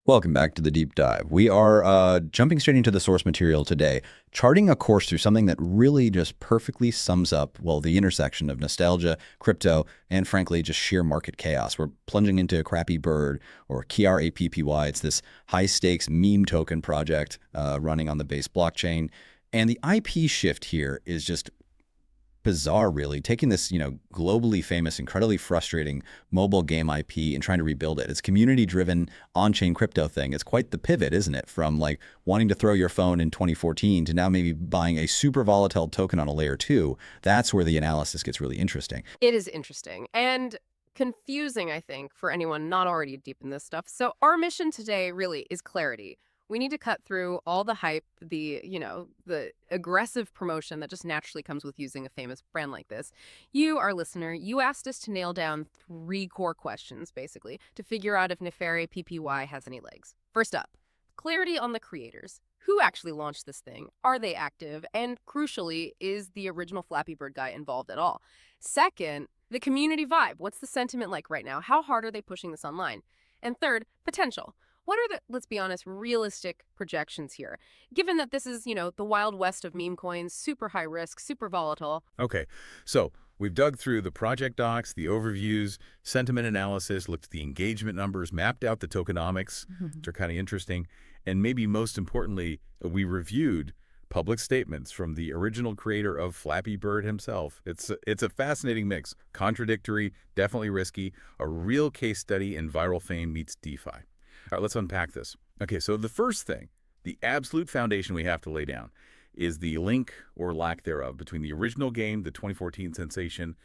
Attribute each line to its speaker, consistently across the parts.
Speaker 1: Welcome back to the deep dive. We are jumping straight into the source material today, charting a course through something that really just perfectly sums up, well, the intersection of nostalgia, crypto, and frankly, just sheer market chaos. We're plunging into Crappy Bird, or KRAPPY. It's this high stakes meme token project running on the Base blockchain. And the IP shift here is just bizarre, really, taking this, globally famous, incredibly frustrating mobile game IP and trying to rebuild it. It's community-driven on-chain crypto thing. It's quite the pivot, isn't it? From like wanting to throw your phone in 2014 to now maybe buying a super volatile token on a layer two. That's where the analysis gets really interesting.
Speaker 2: It is interesting and confusing, I think, for anyone not already deep in this stuff. So our mission today really is clarity. We need to cut through all the hype, the aggressive promotion that just naturally comes with using a famous brand like this. You, our listener, you asked us to nail down 3 core questions, basically, to figure out if Neferi PPY has any legs. First up, clarity on the creators. Who actually launched this thing? Are they active? And crucially, is the original Flappy Bird guy involved at all? Second, the community vibe. What's the sentiment like right now? How hard are they pushing this online? And third, potential. What are the, let's be honest, realistic projections here? Given that this is, the wild west of meme coins, super high risk, super volatile.
Speaker 3: Okay, so we've dug through the project docs, the overviews, sentiment analysis, looked at the engagement numbers, mapped out the tokenomics, which are kind of interesting, and maybe most importantly, we reviewed public statements from the original creator of Flappy Bird himself. It's a fascinating mix, contradictory, definitely risky, a real case study in viral fame meets DeFi. All right, let's unpack this. Okay, so the first thing, the absolute foundation we have to lay down is the link or lack thereof between the original game, the 2014 sensation,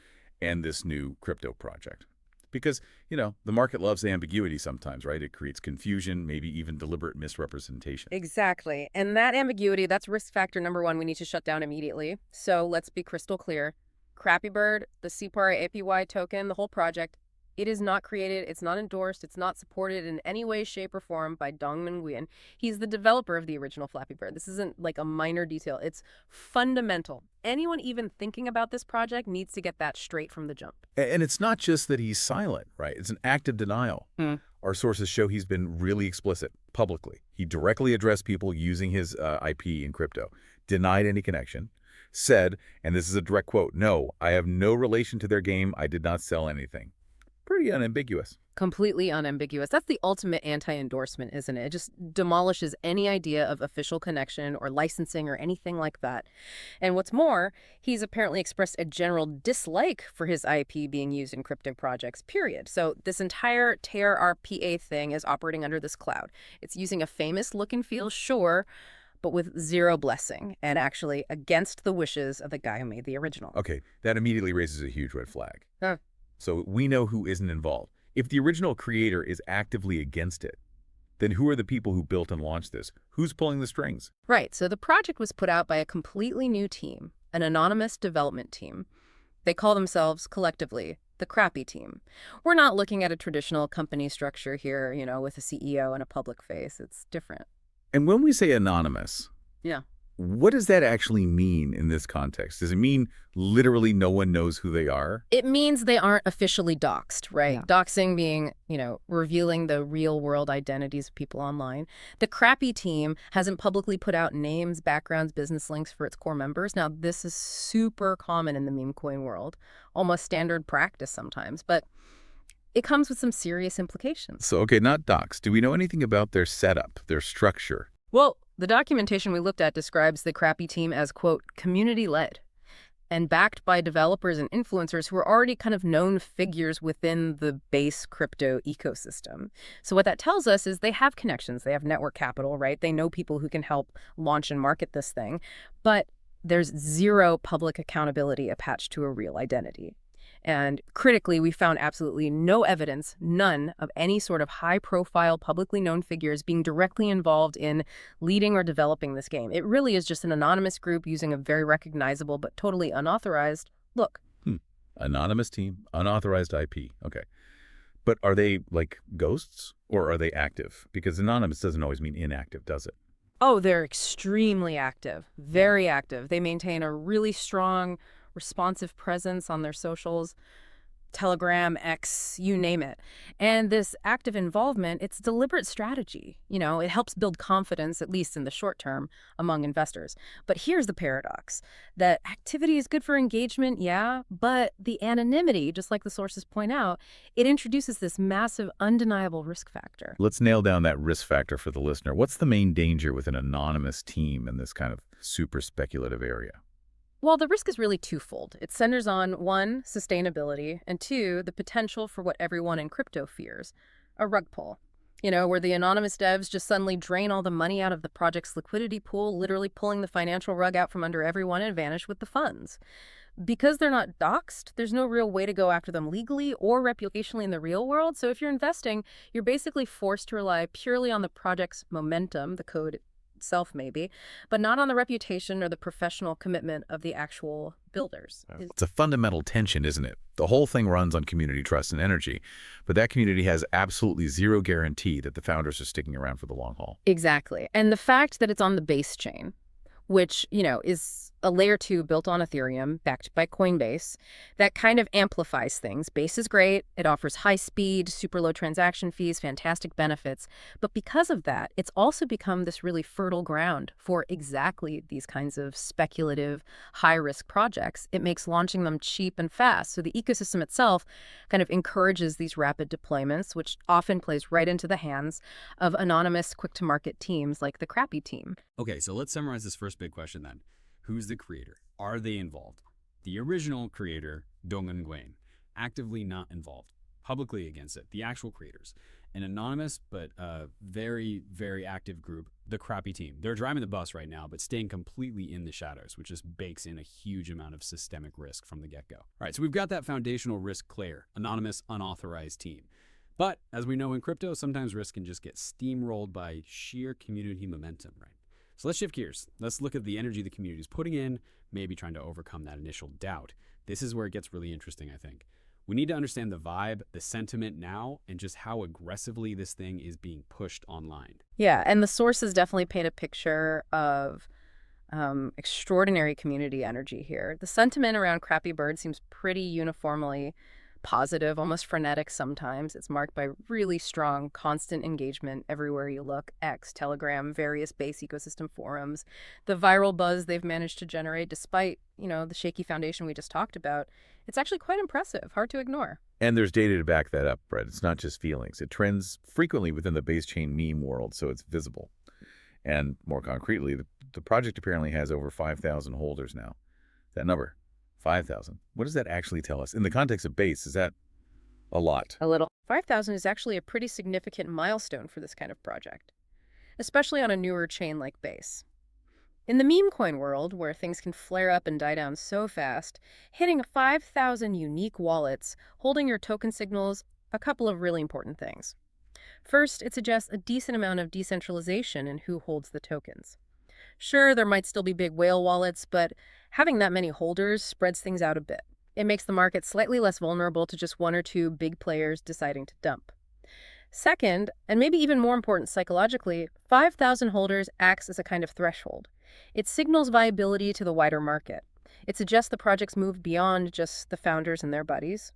Speaker 3: and this new crypto project. Because, the market loves ambiguity sometimes, right? It creates confusion, maybe even deliberate misrepresentation.
Speaker 2: Exactly. And that ambiguity, that's risk factor number 1 we need to shut down immediately. So let's be crystal clear. Crappy Bird, the CPAR APY token, the whole project, it is not created, it's not endorsed, it's not supported in any way, shape, or form by Dongmin Nguyen. He's the developer of the original Flappy Bird. This isn't like a minor detail. It's fundamental. Anyone even thinking about this project needs to get that straight from the jump.
Speaker 3: And it's not just that he's silent, right? It's an active denial. Our sources show he's been really explicit publicly. He directly addressed people using his IP in crypto, denied any connection, said, and this is a direct quote, "No, I have no relation to their game. I did not sell anything." Pretty unambiguous.
Speaker 2: Completely unambiguous. That's the ultimate anti-endorsement, isn't it? It just demolishes any idea of official connection or licensing or anything like that. And what's more, he's apparently expressed a general dislike for his IP being used in crypto projects, period. So this entire TRRPA thing is operating under this cloud. It's using a famous look and feel, sure, but with zero blessing and actually against the wishes of the guy who made the original.
Speaker 3: Okay, that immediately raises a huge red flag.
Speaker 2: Huh.
Speaker 3: So we know who isn't involved. If the original creator is actively against it, then who are the people who built and launched this? Who's pulling the strings?
Speaker 2: Right. So the project was put out by a completely new team, an anonymous development team. They call themselves collectively the Crappy Team. We're not looking at a traditional company structure here, with a CEO and a public face. It's different.
Speaker 3: And when we say anonymous,
Speaker 2: Yeah.
Speaker 3: what does that actually mean in this context? Does it mean literally no one knows who they are?
Speaker 2: It means they aren't officially doxed, right?
Speaker 3: Yeah.
Speaker 2: Doxing being, revealing the real world identities of people online. The Crappy Team hasn't publicly put out names, backgrounds, business links for its core members. Now, this is super common in the meme coin world, almost standard practice sometimes, but it comes with some serious implications.
Speaker 3: So, okay, not docs. Do we know anything about their setup, their structure?
Speaker 2: Well, the documentation we looked at describes the Crappy Team as, quote, community-led and backed by developers and influencers who are already kind of known figures within the base crypto ecosystem. So what that tells us is they have connections. They have network capital, right? They know people who can help launch and market this thing. But there's zero public accountability attached to a real identity. And critically, we found absolutely no evidence, none, of any sort of high-profile, publicly known figures being directly involved in leading or developing this game. It really is just an anonymous group using a very recognizable but totally unauthorized look.
Speaker 3: Anonymous team, unauthorized IP. Okay. But are they like ghosts or are they active? Because anonymous doesn't always mean inactive, does it?
Speaker 2: Oh, they're extremely active, very active. They maintain a really strong, responsive presence on their socials.
Speaker 4: Telegram, X, you name it. And this active involvement, it's deliberate strategy. It helps build confidence, at least in the short term, among investors. But here's the paradox, that activity is good for engagement, yeah, but the anonymity, just like the sources point out, it introduces this massive, undeniable risk factor.
Speaker 3: Let's nail down that risk factor for the listener. What's the main danger with an anonymous team in this kind of super speculative area?
Speaker 4: Well, the risk is really twofold. It centers on, one, sustainability, and two, the potential for what everyone in crypto fears, a rug pull. Where the anonymous devs just suddenly drain all the money out of the project's liquidity pool, literally pulling the financial rug out from under everyone and vanish with the funds. Because they're not doxxed, there's no real way to go after them legally or reputationally in the real world. So if you're investing, you're basically forced to rely purely on the project's momentum, the code itself maybe, but not on the reputation or the professional commitment of the actual builders.
Speaker 3: It's a fundamental tension, isn't it? The whole thing runs on community trust and energy, but that community has absolutely zero guarantee that the founders are sticking around for the long haul.
Speaker 4: Exactly. And the fact that it's on the Base chain, which, is a layer 2 built on Ethereum, backed by Coinbase, that kind of amplifies things. Base is great. It offers high speed, super low transaction fees, fantastic benefits. But because of that, it's also become this really fertile ground for exactly these kinds of speculative, high-risk projects. It makes launching them cheap and fast. So the ecosystem itself kind of encourages these rapid deployments, which often plays right into the hands of anonymous, quick-to-market teams like the Crappy team.
Speaker 5: Okay, so let's summarize this first big question then. Who's the creator? Are they involved? The original creator, Donghan Nguyen, actively not involved, publicly against it, the actual creators. An anonymous but very, very active group, the Crappy team. They're driving the bus right now, but staying completely in the shadows, which just bakes in a huge amount of systemic risk from the get-go. All right, so we've got that foundational risk layer, anonymous, unauthorized team. But as we know in crypto, sometimes risk can just get steamrolled by sheer community momentum, right? So let's shift gears. Let's look at the energy the community is putting in, maybe trying to overcome that initial doubt. This is where it gets really interesting, I think. We need to understand the vibe, the sentiment now, and just how aggressively this thing is being pushed online.
Speaker 4: Yeah, and the sources definitely paint a picture of extraordinary community energy here. The sentiment around Crappy Bird seems pretty uniformly positive, almost frenetic sometimes. It's marked by really strong, constant engagement everywhere you look. X, Telegram, various Base ecosystem forums. The viral buzz they've managed to generate, despite, the shaky foundation we just talked about, it's actually quite impressive, hard to ignore.
Speaker 3: And there's data to back that up, Brett. It's not just feelings. It trends frequently within the Base chain meme world, so it's visible. And more concretely, the project apparently has over 5,000 holders now. That number, 5,000. What does that actually tell us? In the context of Base, is that a lot?
Speaker 4: A little. 5,000 is actually a pretty significant milestone for this kind of project, especially on a newer chain like Base. In the meme coin world, where things can flare up and die down so fast, hitting 5,000 unique wallets holding your token signals a couple of really important things. First, it suggests a decent amount of decentralization in who holds the tokens. Sure, there might still be big whale wallets, but having that many holders spreads things out a bit. It makes the market slightly less vulnerable to just one or two big players deciding to dump. Second, and maybe even more important psychologically, 5,000 holders acts as a kind of threshold. It signals viability to the wider market. It suggests the project's moved beyond just the founders and their buddies.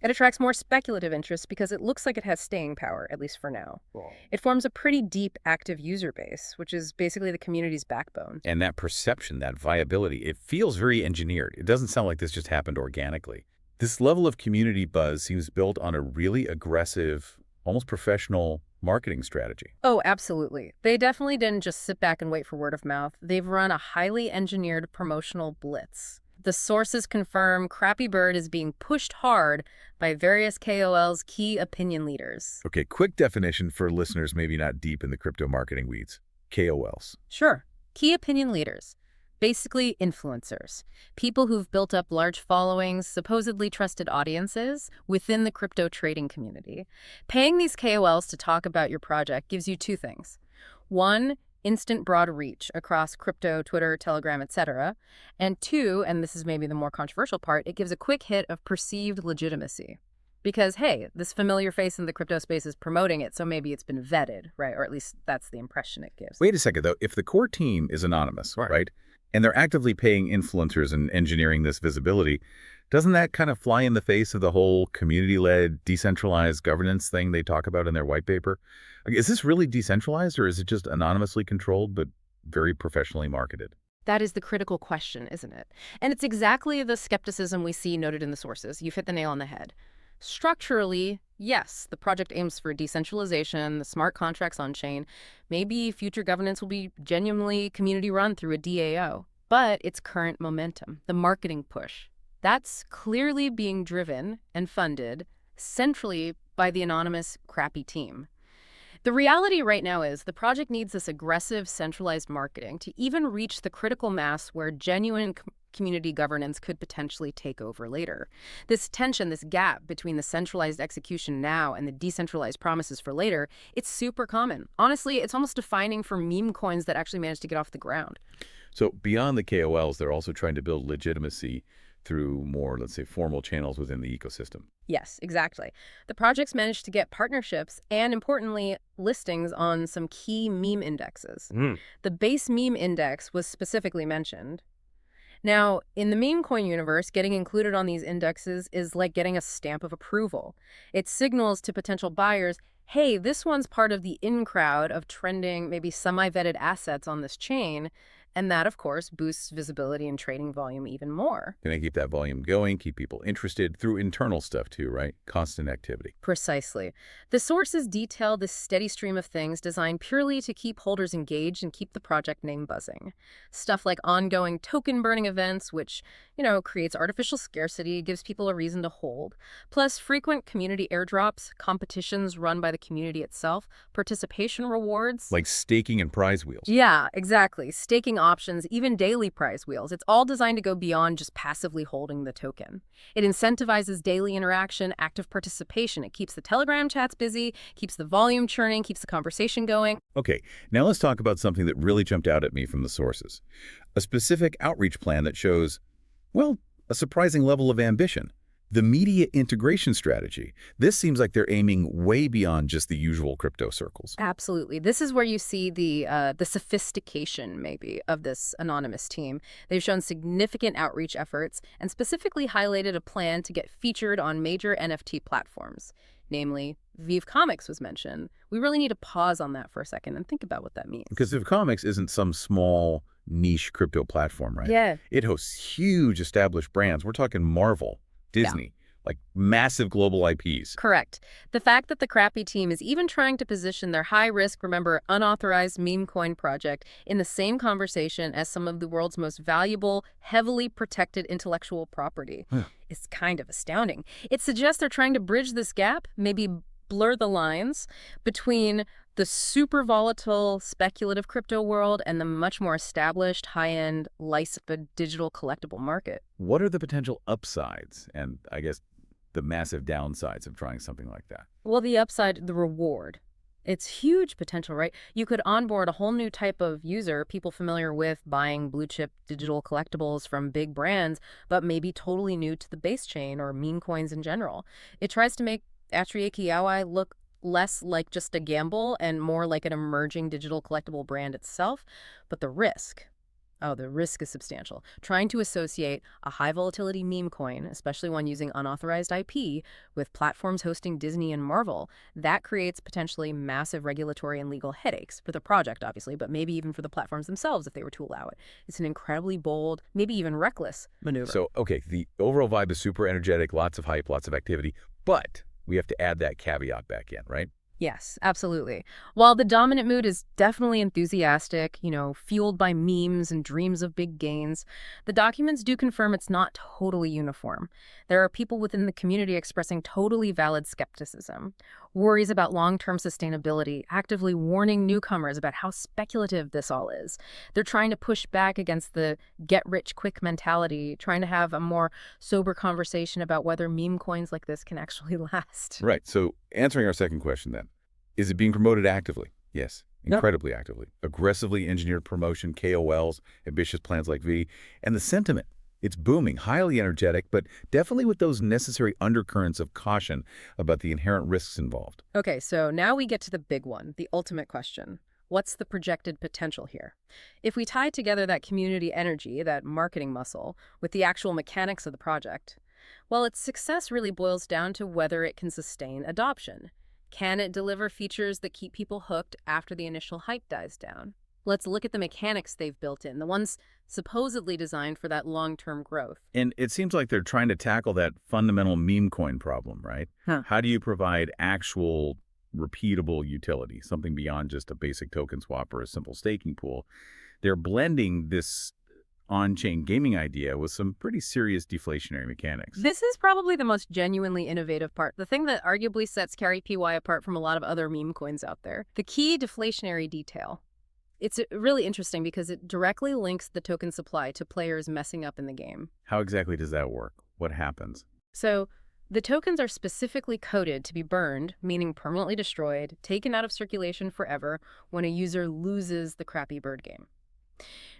Speaker 4: It attracts more speculative interest because it looks like it has staying power, at least for now.
Speaker 3: Cool.
Speaker 4: It forms a pretty deep active user base, which is basically the community's backbone.
Speaker 3: And that perception, that viability, it feels very engineered. It doesn't sound like this just happened organically. This level of community buzz seems built on a really aggressive, almost professional marketing strategy.
Speaker 4: Oh, absolutely. They definitely didn't just sit back and wait for word of mouth. They've run a highly engineered promotional blitz. The sources confirm Crappy Bird is being pushed hard by various KOLs, key opinion leaders.
Speaker 3: Okay, quick definition for listeners maybe not deep in the crypto marketing weeds. KOLs.
Speaker 4: Sure. Key opinion leaders. Basically influencers. People who've built up large followings, supposedly trusted audiences within the crypto trading community. Paying these KOLs to talk about your project gives you two things. One, instant broad reach across crypto, Twitter, Telegram, etc. And two, and this is maybe the more controversial part, it gives a quick hit of perceived legitimacy. Because, hey, this familiar face in the crypto space is promoting it, so maybe it's been vetted, right? Or at least that's the impression it gives.
Speaker 3: Wait a second, though. If the core team is anonymous, right? And they're actively paying influencers and engineering this visibility, Doesn't that kind of fly in the face of the whole community-led, decentralized governance thing they talk about in their white paper? Like, is this really decentralized, or is it just anonymously controlled but very professionally marketed?
Speaker 4: That is the critical question, isn't it? And it's exactly the skepticism we see noted in the sources. You've hit the nail on the head. Structurally, yes, the project aims for decentralization, the smart contracts on-chain. Maybe future governance will be genuinely community-run through a DAO. But its current momentum, the marketing push, that's clearly being driven and funded centrally by the anonymous, crappy team. The reality right now is the project needs this aggressive, centralized marketing to even reach the critical mass where genuine community governance could potentially take over later. This tension, this gap between the centralized execution now and the decentralized promises for later, it's super common. Honestly, it's almost defining for meme coins that actually managed to get off the ground.
Speaker 3: So beyond the KOLs, they're also trying to build legitimacy through more, let's say, formal channels within the ecosystem.
Speaker 4: Yes, exactly. The projects managed to get partnerships and, importantly, listings on some key meme indexes. The base meme index was specifically mentioned. Now, in the meme coin universe, getting included on these indexes is like getting a stamp of approval. It signals to potential buyers, hey, this one's part of the in crowd of trending, maybe semi-vetted assets on this chain. And that, of course, boosts visibility and trading volume even more.
Speaker 3: Can I keep that volume going, keep people interested through internal stuff too, right? Constant activity.
Speaker 4: Precisely. The sources detail this steady stream of things designed purely to keep holders engaged and keep the project name buzzing. Stuff like ongoing token burning events, which, creates artificial scarcity, gives people a reason to hold. Plus frequent community airdrops, competitions run by the community itself, participation rewards.
Speaker 3: Like staking and prize wheels.
Speaker 4: Yeah, exactly. Staking options, even daily prize wheels. It's all designed to go beyond just passively holding the token. It incentivizes daily interaction, active participation. It keeps the Telegram chats busy, keeps the volume churning, keeps the conversation going.
Speaker 3: Okay, now let's talk about something that really jumped out at me from the sources. A specific outreach plan that shows, well, a surprising level of ambition. The media integration strategy. This seems like they're aiming way beyond just the usual crypto circles.
Speaker 4: Absolutely. This is where you see the sophistication, maybe, of this anonymous team. They've shown significant outreach efforts and specifically highlighted a plan to get featured on major NFT platforms. Namely, Vive Comics was mentioned. We really need to pause on that for a second and think about what that means.
Speaker 3: Because Vive Comics isn't some small niche crypto platform, right?
Speaker 4: Yeah.
Speaker 3: It hosts huge established brands. We're talking Marvel, Disney, like massive global IPs.
Speaker 4: Correct. The fact that the crappy team is even trying to position their high-risk, remember, unauthorized meme coin project in the same conversation as some of the world's most valuable, heavily protected intellectual property is kind of astounding. It suggests they're trying to bridge this gap, maybe blur the lines between the super volatile, speculative crypto world and the much more established, high-end, licensed digital collectible market.
Speaker 3: What are the potential upsides and, I guess, the massive downsides of trying something like that?
Speaker 4: Well, the upside, the reward. It's huge potential, right? You could onboard a whole new type of user, people familiar with buying blue chip digital collectibles from big brands, but maybe totally new to the base chain or meme coins in general. It tries to make Atrieki Yaoi look less like just a gamble and more like an emerging digital collectible brand itself. But the risk is substantial. Trying to associate a high volatility meme coin, especially one using unauthorized IP, with platforms hosting Disney and Marvel, that creates potentially massive regulatory and legal headaches for the project, obviously, but maybe even for the platforms themselves if they were to allow it. It's an incredibly bold, maybe even reckless maneuver.
Speaker 3: So, okay, the overall vibe is super energetic, lots of hype, lots of activity, but we have to add that caveat back in, right?
Speaker 4: Yes, absolutely. While the dominant mood is definitely enthusiastic, fueled by memes and dreams of big gains, the documents do confirm it's not totally uniform. There are people within the community expressing totally valid skepticism, worries about long-term sustainability, actively warning newcomers about how speculative this all is. They're trying to push back against the get-rich-quick mentality, trying to have a more sober conversation about whether meme coins like this can actually last.
Speaker 3: Right. So answering our second question then, is it being promoted actively? Yes. Incredibly actively. Aggressively engineered promotion, KOLs, ambitious plans like V, and the sentiment. It's booming, highly energetic, but definitely with those necessary undercurrents of caution about the inherent risks involved.
Speaker 4: Okay, so now we get to the big one, the ultimate question. What's the projected potential here? If we tie together that community energy, that marketing muscle, with the actual mechanics of the project, Well, its success really boils down to whether it can sustain adoption. Can it deliver features that keep people hooked after the initial hype dies down? Let's look at the mechanics they've built in, the ones supposedly designed for that long-term growth.
Speaker 3: And it seems like they're trying to tackle that fundamental meme coin problem, right?
Speaker 4: Huh.
Speaker 3: How do you provide actual repeatable utility, something beyond just a basic token swap or a simple staking pool? They're blending this on-chain gaming idea with some pretty serious deflationary mechanics.
Speaker 4: This is probably the most genuinely innovative part, the thing that arguably sets Carry PY apart from a lot of other meme coins out there. The key deflationary detail. It's really interesting because it directly links the token supply to players messing up in the game.
Speaker 3: How exactly does that work? What happens?
Speaker 4: So the tokens are specifically coded to be burned, meaning permanently destroyed, taken out of circulation forever when a user loses the crappy bird game.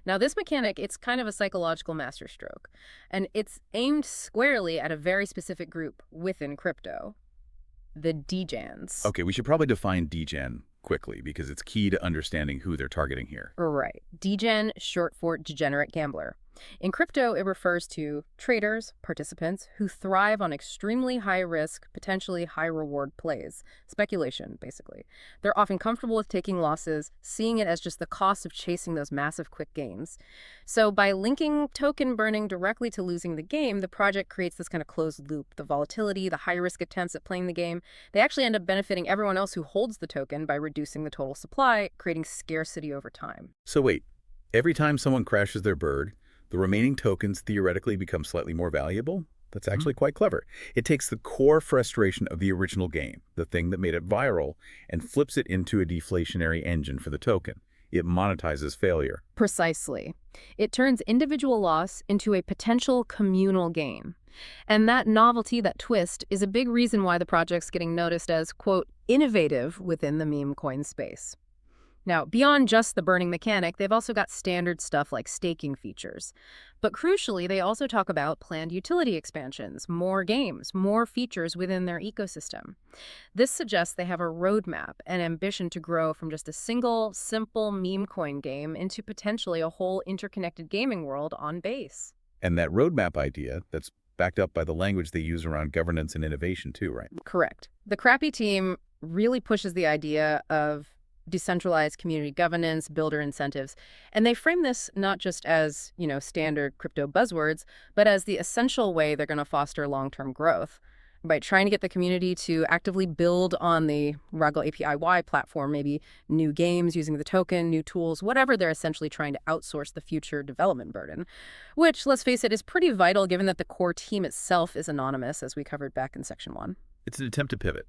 Speaker 4: Now, this mechanic, it's kind of a psychological masterstroke, and it's aimed squarely at a very specific group within crypto, the Degens.
Speaker 3: Okay, we should probably define degen quickly because it's key to understanding who they're targeting here.
Speaker 4: Right. Degen, short for degenerate gambler. In crypto, it refers to traders, participants, who thrive on extremely high-risk, potentially high-reward plays. Speculation, basically. They're often comfortable with taking losses, seeing it as just the cost of chasing those massive quick gains. So by linking token burning directly to losing the game, the project creates this kind of closed loop. The volatility, the high-risk attempts at playing the game, they actually end up benefiting everyone else who holds the token by reducing the total supply, creating scarcity over time.
Speaker 3: So wait, every time someone crashes their bird, the remaining tokens theoretically become slightly more valuable? That's actually quite clever. It takes the core frustration of the original game, the thing that made it viral, and flips it into a deflationary engine for the token. It monetizes failure.
Speaker 4: Precisely. It turns individual loss into a potential communal gain. And that novelty, that twist, is a big reason why the project's getting noticed as, quote, innovative within the meme coin space. Now, beyond just the burning mechanic, they've also got standard stuff like staking features. But crucially, they also talk about planned utility expansions, more games, more features within their ecosystem. This suggests they have a roadmap, an ambition to grow from just a single, simple meme coin game into potentially a whole interconnected gaming world on Base.
Speaker 3: And that roadmap idea, that's backed up by the language they use around governance and innovation too, right?
Speaker 4: Correct. The Crappy team really pushes the idea of decentralized community governance, builder incentives. And they frame this not just as, standard crypto buzzwords, but as the essential way they're going to foster long-term growth by trying to get the community to actively build on the Raggle API-Y platform, maybe new games using the token, new tools, whatever they're essentially trying to outsource the future development burden, which, let's face it, is pretty vital given that the core team itself is anonymous, as we covered back in Section 1.
Speaker 3: It's an attempt to pivot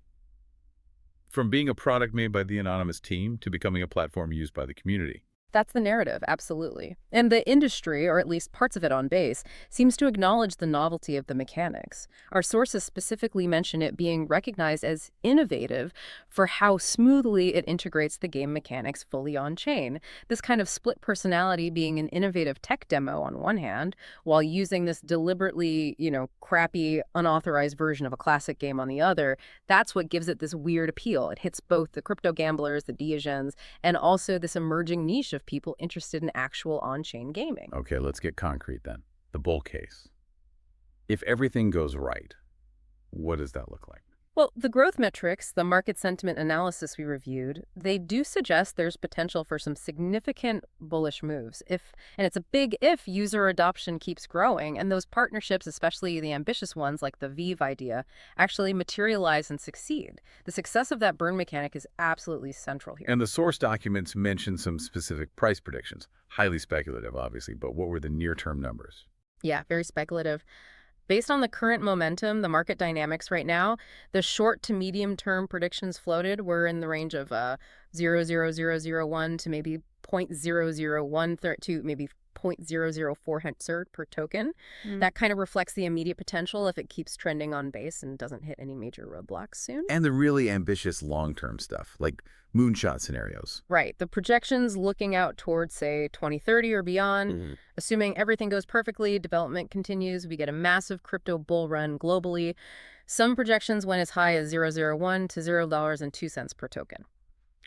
Speaker 3: from being a product made by the anonymous team to becoming a platform used by the community.
Speaker 4: That's the narrative, absolutely. And the industry, or at least parts of it on Base, seems to acknowledge the novelty of the mechanics. Our sources specifically mention it being recognized as innovative for how smoothly it integrates the game mechanics fully on-chain. This kind of split personality being an innovative tech demo on one hand, while using this deliberately, crappy, unauthorized version of a classic game on the other. That's what gives it this weird appeal. It hits both the crypto gamblers, the Degens, and also this emerging niche of people interested in actual on-chain gaming.
Speaker 3: Okay, let's get concrete then. The bull case. If everything goes right, what does that look like?
Speaker 4: Well, the growth metrics, the market sentiment analysis we reviewed, they do suggest there's potential for some significant bullish moves. And it's a big if user adoption keeps growing, and those partnerships, especially the ambitious ones like the Vive idea, actually materialize and succeed. The success of that burn mechanic is absolutely central here.
Speaker 3: And the source documents mention some specific price predictions. Highly speculative, obviously, but what were the near-term numbers?
Speaker 4: Yeah, very speculative. Based on the current momentum, the market dynamics right now, the short to medium term predictions floated were in the range of 0.00001 to maybe 0.001 to maybe 0.004 Hensard per token. That kind of reflects the immediate potential if it keeps trending on Base and doesn't hit any major roadblocks soon.
Speaker 3: And the really ambitious long-term stuff, like moonshot scenarios.
Speaker 4: Right. The projections looking out towards, say, 2030 or beyond, assuming everything goes perfectly, development continues, we get a massive crypto bull run globally. Some projections went as high as 0.001 to $0.02 per token.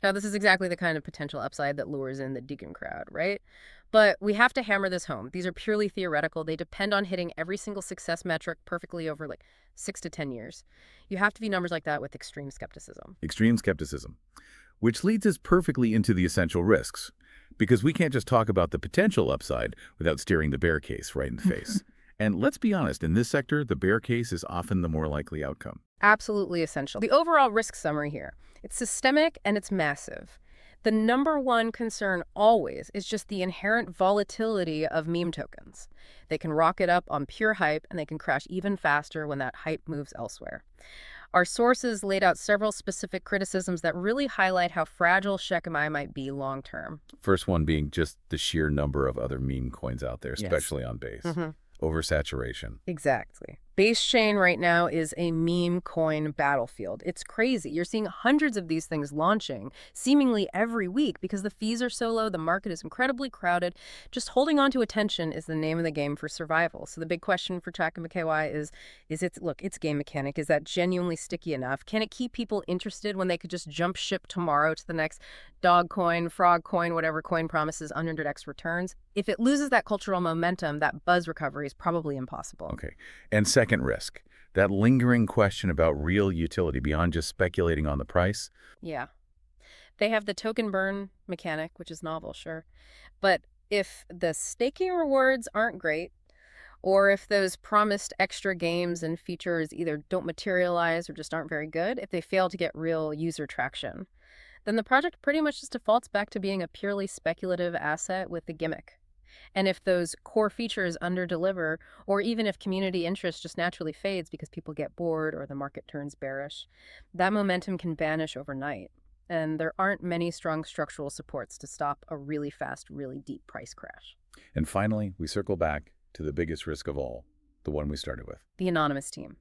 Speaker 4: Now, this is exactly the kind of potential upside that lures in the Deacon crowd, right? But we have to hammer this home. These are purely theoretical. They depend on hitting every single success metric perfectly over like 6 to 10 years. You have to view numbers like that with extreme skepticism.
Speaker 3: Extreme skepticism. Which leads us perfectly into the essential risks. Because we can't just talk about the potential upside without staring the bear case right in the face. And let's be honest, in this sector, the bear case is often the more likely outcome.
Speaker 4: Absolutely essential. The overall risk summary here, it's systemic and it's massive. The number one concern always is just the inherent volatility of meme tokens. They can rocket up on pure hype and they can crash even faster when that hype moves elsewhere. Our sources laid out several specific criticisms that really highlight how fragile Shekimai might be long term.
Speaker 3: First one being just the sheer number of other meme coins out there,
Speaker 4: Yes.
Speaker 3: especially on Base. Oversaturation.
Speaker 4: Exactly. Base chain right now is a meme coin battlefield. It's crazy. You're seeing hundreds of these things launching seemingly every week because the fees are so low, the market is incredibly crowded. Just holding on to attention is the name of the game for survival. So the big question for Chakima KY is it's game mechanic. Is that genuinely sticky enough? Can it keep people interested when they could just jump ship tomorrow to the next dog coin, frog coin, whatever coin promises 100x returns? If it loses that cultural momentum, that buzz recovery is probably impossible.
Speaker 3: Okay. And second risk, that lingering question about real utility beyond just speculating on the price.
Speaker 4: Yeah. They have the token burn mechanic, which is novel, sure. But if the staking rewards aren't great, or if those promised extra games and features either don't materialize or just aren't very good, if they fail to get real user traction, then the project pretty much just defaults back to being a purely speculative asset with a gimmick. And if those core features underdeliver, or even if community interest just naturally fades because people get bored or the market turns bearish, that momentum can vanish overnight. And there aren't many strong structural supports to stop a really fast, really deep price crash.
Speaker 3: And finally, we circle back to the biggest risk of all, the one we started with.
Speaker 4: The anonymous team.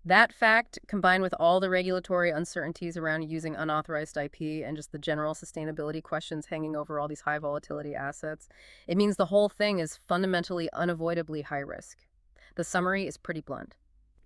Speaker 4: That fact, combined with all the regulatory uncertainties around using unauthorized IP and just the general sustainability questions hanging over all these high volatility assets, it means the whole thing is fundamentally unavoidably high risk. The summary is pretty blunt.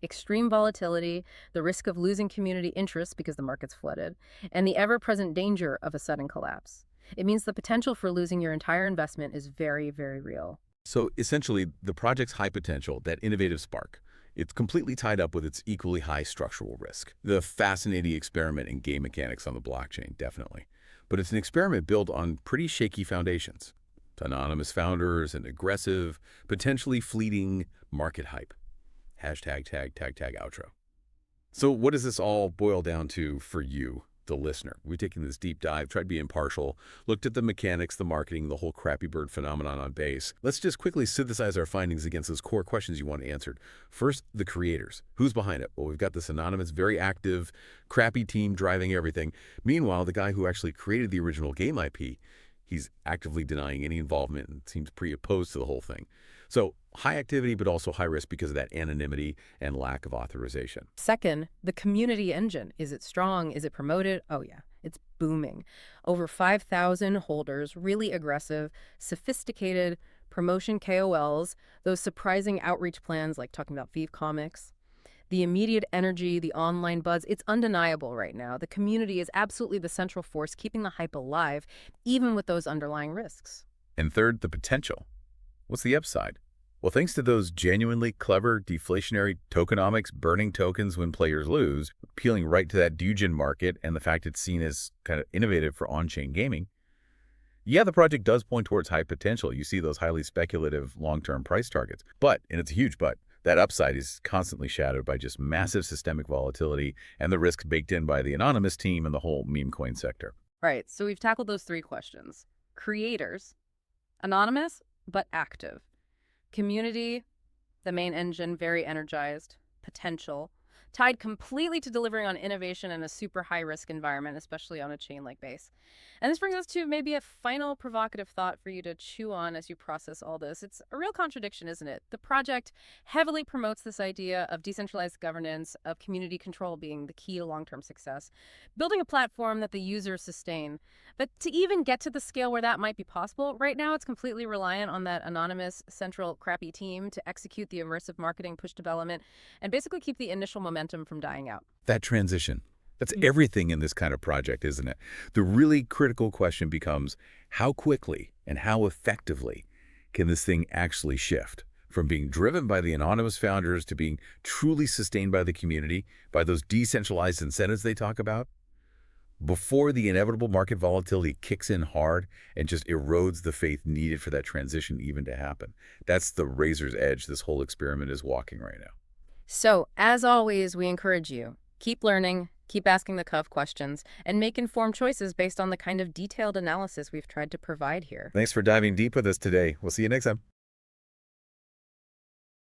Speaker 4: Extreme volatility, the risk of losing community interest because the market's flooded, and the ever-present danger of a sudden collapse. It means the potential for losing your entire investment is very, very real.
Speaker 3: So essentially, the project's high potential, that innovative spark, it's completely tied up with its equally high structural risk. The fascinating experiment in game mechanics on the blockchain, definitely. But it's an experiment built on pretty shaky foundations. Anonymous founders and aggressive, potentially fleeting market hype. Hashtag tag outro. So what does this all boil down to for you, the listener? We've taken this deep dive, tried to be impartial, looked at the mechanics, the marketing, the whole Crappy Bird phenomenon on Base. Let's just quickly synthesize our findings against those core questions you want answered. First, the creators. Who's behind it? Well, we've got this anonymous, very active, crappy team driving everything. Meanwhile, the guy who actually created the original game IP, he's actively denying any involvement and seems pretty opposed to the whole thing. So high activity, but also high risk because of that anonymity and lack of authorization.
Speaker 4: Second, the community engine. Is it strong? Is it promoted? Oh yeah, it's booming. Over 5,000 holders, really aggressive, sophisticated promotion KOLs, those surprising outreach plans like talking about Vive Comics. The immediate energy, the online buzz, it's undeniable right now. The community is absolutely the central force keeping the hype alive, even with those underlying risks.
Speaker 3: And third, the potential. What's the upside? Well, thanks to those genuinely clever deflationary tokenomics burning tokens when players lose, appealing right to that Dujin market and the fact it's seen as kind of innovative for on-chain gaming, yeah, the project does point towards high potential. You see those highly speculative long-term price targets. But, and it's a huge but, that upside is constantly shadowed by just massive systemic volatility and the risks baked in by the anonymous team and the whole meme coin sector.
Speaker 4: Right, so we've tackled those 3 questions. Creators, anonymous but active. Community, the main engine, very energized. Potential, tied completely to delivering on innovation in a super high-risk environment, especially on a chain like Base. And this brings us to maybe a final provocative thought for you to chew on as you process all this. It's a real contradiction, isn't it? The project heavily promotes this idea of decentralized governance, of community control being the key to long-term success, building a platform that the users sustain. But to even get to the scale where that might be possible, right now it's completely reliant on that anonymous, central, crappy team to execute the immersive marketing push development and basically keep the initial momentum from dying out.
Speaker 3: That transition, That's everything in this kind of project, isn't it? The really critical question becomes, how quickly and how effectively can this thing actually shift from being driven by the anonymous founders to being truly sustained by the community, by those decentralized incentives they talk about, before the inevitable market volatility kicks in hard and just erodes the faith needed for that transition even to happen. That's the razor's edge this whole experiment is walking right now.
Speaker 4: So, as always, we encourage you, keep learning, keep asking the tough questions, and make informed choices based on the kind of detailed analysis we've tried to provide here.
Speaker 3: Thanks for diving deep with us today. We'll see you next time.